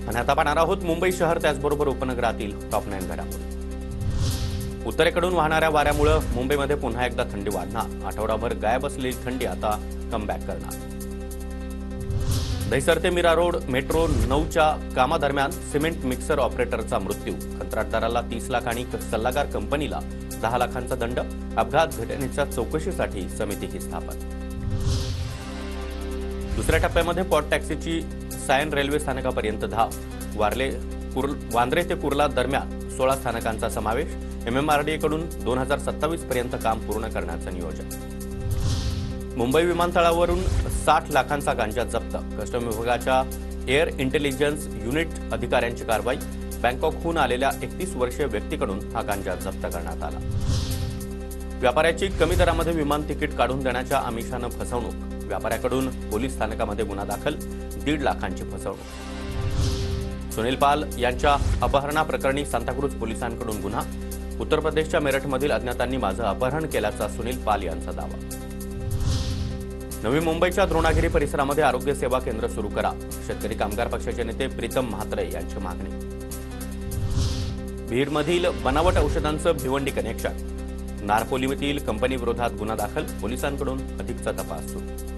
आणि आता पाहणार आहोत मुंबई शहर त्याचबरोबर उपनगरातील टॉप 9 घडामोडी। उत्तरेकडून वाहणाऱ्या वाऱ्यामुळे मुंबईमध्ये पुन्हा एकदा थंडी वाढणार। आठवडाभर गायब असलेली थंडी आता कमबॅक करणार। दहिसर ते मीरा रोड मेट्रो 9च्या कामादरम्यान सिमेंट मिक्सर ऑपरेटरचा मृत्यू। कंत्राटदाराला 30 लाख आणि सल्लागार कंपनीला 10 लाखांचा दंड। अपघात घटनेच्या चौकशीसाठी समितीही स्थापन। दुसऱ्या टप्प्यामध्ये पॉट टॅक्सीची सायन रेल्वे स्थानकापर्यंत धाव। वांद्रे ते कुर्ला दरम्यान 16 स्थानकांचा समावेश। MMRDA कडून 2027 पर्यंत काम पूर्ण करण्याचं नियोजन। मुंबई विमानतळावरून 60 लाखांचा गांजा जप्त। कस्टम विभागाच्या एअर इंटेलिजन्स युनिट अधिकाऱ्यांची कारवाई। बँकॉकहून आलेल्या 31 वर्षीय व्यक्तीकडून हा गांजा जप्त करण्यात आला। व्यापाऱ्याची कमी दरामध्ये विमान तिकीट काढून देण्याच्या आमिषानं फसवणूक। व्यापाऱ्याकडून पोलीस स्थानकामध्ये गुन्हा दाखल। 1.5 लाखांची फसवणूक। सुनील पाल यांच्या अपहरणाप्रकरणी सांताक्रूज पोलिसांकडून गुन्हा। उत्तर प्रदेशच्या मेरठमधील अज्ञातांनी माझं अपहरण केल्याचा सुनील पाल यांचा दावा। नवी मुंबईच्या द्रोणागिरी परिसरामध्ये आरोग्य सेवा केंद्र सुरू करा। शेतकरी कामगार पक्षाचे नेते प्रीतम म्हात्रे यांची मागणी। बीडमधील बनावट औषधांचं भिवंडी कनेक्शन। नारपोलीमधील कंपनीविरोधात गुन्हा दाखल। पोलिसांकडून अधिकचा तपास सुरू।